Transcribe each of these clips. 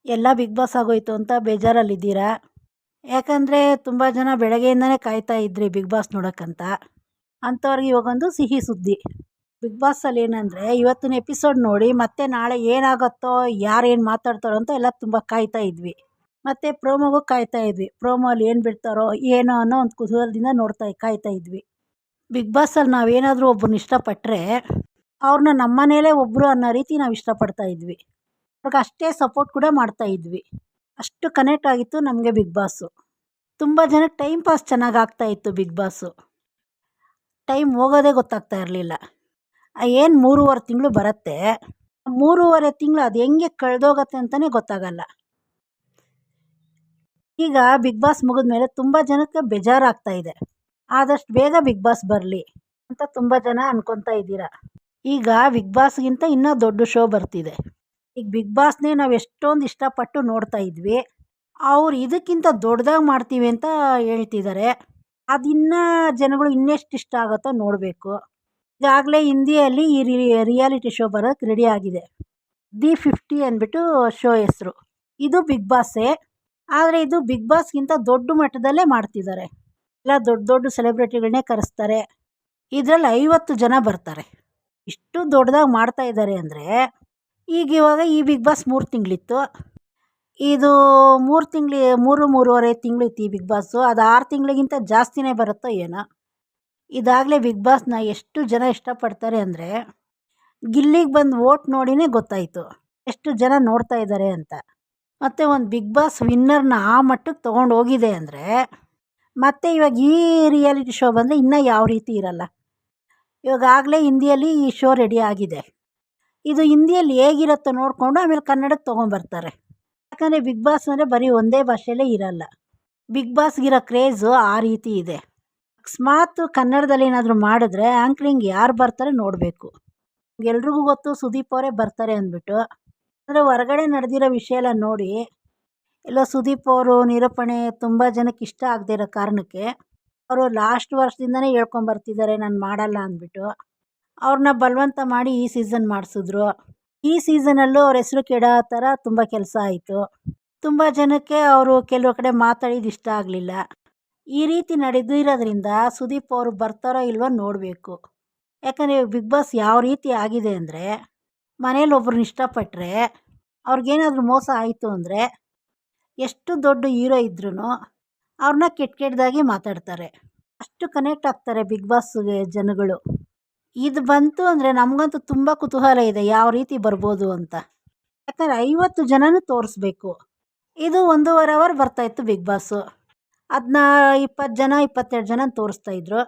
ಎಲ್ಲ big boss ಆಗೋಯ್ತು ಅಂತ ಬೇಜಾರಲ್ಲಿದ್ದೀರಾ? ಯಾಕಂದರೆ ತುಂಬ ಜನ ಬೆಳಗ್ಗೆಯಿಂದನೇ ಕಾಯ್ತಾ ಇದ್ರಿ ಬಿಗ್ ಬಾಸ್ ನೋಡೋಕ್ಕಂತ. ಅಂಥವ್ರಿಗೆ ಇವಾಗೊಂದು ಸಿಹಿ ಸುದ್ದಿ. ಬಿಗ್ ಬಾಸಲ್ಲಿ ಏನಂದರೆ ಇವತ್ತಿನ ಎಪಿಸೋಡ್ ನೋಡಿ ಮತ್ತೆ ನಾಳೆ ಏನಾಗುತ್ತೋ ಯಾರೇನು ಮಾತಾಡ್ತಾರೋ ಅಂತ ಎಲ್ಲ ತುಂಬ ಕಾಯ್ತಾ ಇದ್ವಿ. ಮತ್ತು ಪ್ರೋಮೋಗೂ ಕಾಯ್ತಾ ಇದ್ವಿ. ಪ್ರೋಮೋಲ್ಲಿ ಏನು ಬಿಡ್ತಾರೋ ಏನೋ ಅನ್ನೋ ಒಂದು ಕುತೂಹಲದಿಂದ ಕಾಯ್ತಾ ಇದ್ವಿ. ಬಿಗ್ ಬಾಸಲ್ಲಿ ನಾವೇನಾದರೂ ಒಬ್ಬರನ್ನ ಇಷ್ಟಪಟ್ಟರೆ ಅವ್ರನ್ನ ನಮ್ಮನೇಲೇ ಒಬ್ಬರು ಅನ್ನೋ ರೀತಿ ನಾವು ಇಷ್ಟಪಡ್ತಾ ಇದ್ವಿ. ಅವ್ರಿಗೆ ಅಷ್ಟೇ ಸಪೋರ್ಟ್ ಕೂಡ ಮಾಡ್ತಾ ಇದ್ವಿ. ಅಷ್ಟು ಕನೆಕ್ಟ್ ಆಗಿತ್ತು ನಮಗೆ ಬಿಗ್ ಬಾಸು. ತುಂಬ ಜನಕ್ಕೆ ಟೈಮ್ ಪಾಸ್ ಚೆನ್ನಾಗಿ ಆಗ್ತಾಯಿತ್ತು ಬಿಗ್ ಬಾಸು. ಟೈಮ್ ಹೋಗೋದೇ ಗೊತ್ತಾಗ್ತಾ ಇರಲಿಲ್ಲ. ಏನು 3.5 ತಿಂಗಳು ಬರುತ್ತೆ, 3.5 ತಿಂಗಳು ಅದು ಹೆಂಗೆ ಕಳೆದೋಗತ್ತೆ ಅಂತಲೇ ಗೊತ್ತಾಗಲ್ಲ. ಈಗ ಬಿಗ್ ಬಾಸ್ ಮುಗಿದ್ಮೇಲೆ ತುಂಬ ಜನಕ್ಕೆ ಬೇಜಾರಾಗ್ತಾ ಇದೆ. ಆದಷ್ಟು ಬೇಗ ಬಿಗ್ ಬಾಸ್ ಬರಲಿ ಅಂತ ತುಂಬ ಜನ ಅನ್ಕೊತಾ ಇದ್ದೀರಾ. ಈಗ ಬಿಗ್ ಬಾಸ್ಗಿಂತ ಇನ್ನೂ ದೊಡ್ಡ ಶೋ ಬರ್ತಿದೆ. ಈಗ ಬಿಗ್ ಬಾಸ್ನೇ ನಾವು ಎಷ್ಟೊಂದು ಇಷ್ಟಪಟ್ಟು ನೋಡ್ತಾ ಇದ್ವಿ. ಅವ್ರು ಇದಕ್ಕಿಂತ ದೊಡ್ಡದಾಗಿ ಮಾಡ್ತೀವಿ ಅಂತ ಹೇಳ್ತಿದ್ದಾರೆ. ಅದಿನ್ನೂ ಜನಗಳು ಇನ್ನೆಷ್ಟು ಇಷ್ಟ ಆಗುತ್ತೋ ನೋಡಬೇಕು. ಈಗಾಗಲೇ ಹಿಂದಿಯಲ್ಲಿ ಈ ರಿಯಾಲಿಟಿ ಶೋ ಬರೋಕ್ಕೆ ರೆಡಿ ಆಗಿದೆ. ದಿ 50 ಅಂದ್ಬಿಟ್ಟು ಶೋ ಹೆಸರು. ಇದು ಬಿಗ್ ಬಾಸೇ, ಆದರೆ ಇದು ಬಿಗ್ ಬಾಸ್ಗಿಂತ ದೊಡ್ಡ ಮಟ್ಟದಲ್ಲೇ ಮಾಡ್ತಿದ್ದಾರೆ. ಎಲ್ಲ ದೊಡ್ಡ ದೊಡ್ಡ ಸೆಲೆಬ್ರಿಟಿಗಳನ್ನೇ ಕರೆಸ್ತಾರೆ. ಇದರಲ್ಲಿ 50 ಜನ ಬರ್ತಾರೆ. ಇಷ್ಟು ದೊಡ್ಡದಾಗಿ ಮಾಡ್ತಾ ಇದ್ದಾರೆ ಅಂದರೆ ಇವಾಗ ಈ ಬಿಗ್ ಬಾಸ್ 3 ತಿಂಗಳಿತ್ತು. ಇದು 3.5 ತಿಂಗಳಿತ್ತು ಈ ಬಿಗ್ ಬಾಸು. ಅದು 6 ತಿಂಗಳಿಗಿಂತ ಜಾಸ್ತಿನೇ ಬರುತ್ತೋ ಏನೋ. ಇದಾಗಲೇ ಬಿಗ್ ಬಾಸ್ನ ಎಷ್ಟು ಜನ ಇಷ್ಟಪಡ್ತಾರೆ ಅಂದರೆ ಗಿಲ್ಲಿಗೆ ಬಂದು ವೋಟ್ ನೋಡಿನೇ ಗೊತ್ತಾಯಿತು ಎಷ್ಟು ಜನ ನೋಡ್ತಾ ಇದ್ದಾರೆ ಅಂತ. ಮತ್ತು ಒಂದು ಬಿಗ್ ಬಾಸ್ ವಿನ್ನರ್ನ ಆ ಮಟ್ಟಕ್ಕೆ ತೊಗೊಂಡು ಹೋಗಿದೆ ಅಂದರೆ ಮತ್ತು ಇವಾಗ ಈ ರಿಯಾಲಿಟಿ ಶೋ ಬಂದರೆ ಇನ್ನೂ ಯಾವ ರೀತಿ ಇರಲ್ಲ. ಇವಾಗಲೇ ಹಿಂದಿಯಲ್ಲಿ ಈ ಶೋ ರೆಡಿ ಆಗಿದೆ. ಇದು ಹಿಂದಿಯಲ್ಲಿ ಹೇಗಿರುತ್ತೋ ನೋಡಿಕೊಂಡು ಆಮೇಲೆ ಕನ್ನಡಕ್ಕೆ ತೊಗೊಂಬರ್ತಾರೆ. ಯಾಕಂದರೆ ಬಿಗ್ ಬಾಸ್ ಅಂದರೆ ಬರೀ ಒಂದೇ ಭಾಷೆಯಲ್ಲೇ ಇರಲ್ಲ. ಬಿಗ್ ಬಾಸ್ಗಿರೋ ಕ್ರೇಜು ಆ ರೀತಿ ಇದೆ. ಅಕಸ್ಮಾತ್ ಕನ್ನಡದಲ್ಲಿ ಏನಾದರೂ ಮಾಡಿದ್ರೆ ಆ್ಯಂಕ್ರಿಂಗ್ ಯಾರು ಬರ್ತಾರೆ ನೋಡಬೇಕು. ಎಲ್ರಿಗೂ ಗೊತ್ತು ಸುದೀಪ್ ಅವರೇ ಬರ್ತಾರೆ ಅಂದ್ಬಿಟ್ಟು. ಅಂದರೆ ಹೊರಗಡೆ ನಡೆದಿರೋ ವಿಷಯ ಎಲ್ಲ ನೋಡಿ ಎಲ್ಲೋ ಸುದೀಪ್ ಅವರು ನಿರೂಪಣೆ ತುಂಬ ಜನಕ್ಕೆ ಇಷ್ಟ ಆಗದೇ ಇರೋ ಕಾರಣಕ್ಕೆ ಅವರು ಲಾಸ್ಟ್ ವರ್ಷದಿಂದನೇ ಹೇಳ್ಕೊಂಬರ್ತಿದ್ದಾರೆ ನಾನು ಮಾಡಲ್ಲ ಅಂದ್ಬಿಟ್ಟು. ಅವ್ರನ್ನ ಬಲವಂತ ಮಾಡಿ ಈ ಸೀಸನ್ ಮಾಡಿಸಿದ್ರು. ಈ ಸೀಸನಲ್ಲೂ ಅವ್ರ ಹೆಸರು ಕೆಡೋ ಥರ ತುಂಬ ಕೆಲಸ ಆಯಿತು. ತುಂಬ ಜನಕ್ಕೆ ಅವರು ಕೆಲವು ಕಡೆ ಮಾತಾಡಿದ್ದು ಇಷ್ಟ ಆಗಲಿಲ್ಲ. ಈ ರೀತಿ ನಡೆದಿರೋದ್ರಿಂದ ಸುದೀಪ್ ಅವರು ಬರ್ತಾರೋ ಇಲ್ವೋ ನೋಡಬೇಕು. ಯಾಕಂದರೆ ಬಿಗ್ ಬಾಸ್ ಯಾವ ರೀತಿ ಆಗಿದೆ ಅಂದರೆ ಮನೇಲಿ ಒಬ್ರನ್ನ ಇಷ್ಟಪಟ್ಟರೆ ಅವ್ರಿಗೇನಾದರೂ ಮೋಸ ಆಯಿತು ಅಂದರೆ ಎಷ್ಟು ದೊಡ್ಡ ಹೀರೋ ಇದ್ರೂ ಅವ್ರನ್ನ ಕೆಟ್ಟದಾಗಿ ಮಾತಾಡ್ತಾರೆ. ಅಷ್ಟು ಕನೆಕ್ಟ್ ಆಗ್ತಾರೆ ಬಿಗ್ ಬಾಸ್ಗೆ ಜನಗಳು. ಇದು ಬಂತು ಅಂದರೆ ನಮಗಂತೂ ತುಂಬ ಕುತೂಹಲ ಇದೆ ಯಾವ ರೀತಿ ಬರ್ಬೋದು ಅಂತ. ಯಾಕಂದರೆ 50 ಜನನೂ ತೋರಿಸ್ಬೇಕು. ಇದು 1.5 ಅವರ್ ಬರ್ತಾಯಿತ್ತು ಬಿಗ್ ಬಾಸು. ಅದನ್ನ 20 ಜನ 22 ಜನ ತೋರಿಸ್ತಾಯಿದ್ರು.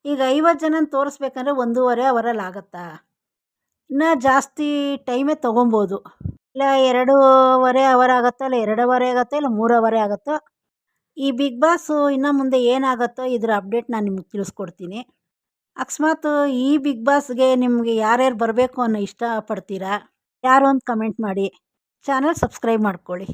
ಈಗ 50 ಜನನ ತೋರಿಸ್ಬೇಕಂದ್ರೆ 1.5 ಅವರಲ್ಲಿ ಆಗುತ್ತಾ? ಇನ್ನೂ ಜಾಸ್ತಿ ಟೈಮೇ ತೊಗೊಬೋದು. ಇಲ್ಲ 2.5 ಅವರ್ ಆಗುತ್ತೋ, ಇಲ್ಲ 2 ಅವರ್ ಆಗುತ್ತೋ, ಇಲ್ಲ 3 ಅವರೇ ಆಗುತ್ತೋ. ಈ ಬಿಗ್ ಬಾಸು ಇನ್ನು ಮುಂದೆ ಏನಾಗುತ್ತೋ ಇದರ ಅಪ್ಡೇಟ್ ನಾನು ನಿಮಗೆ ತಿಳಿಸ್ಕೊಡ್ತೀನಿ. ಅಕಸ್ಮಾತ್ ಈ ಬಿಗ್ ಬಾಸ್ಗೆ ನಿಮಗೆ ಯಾರ್ಯಾರು ಬರಬೇಕು ಅನ್ನೋ ಇಷ್ಟಪಡ್ತೀರಾ ಯಾರು ಅಂತ ಕಮೆಂಟ್ ಮಾಡಿ. ಚಾನಲ್ ಸಬ್ಸ್ಕ್ರೈಬ್ ಮಾಡ್ಕೊಳ್ಳಿ.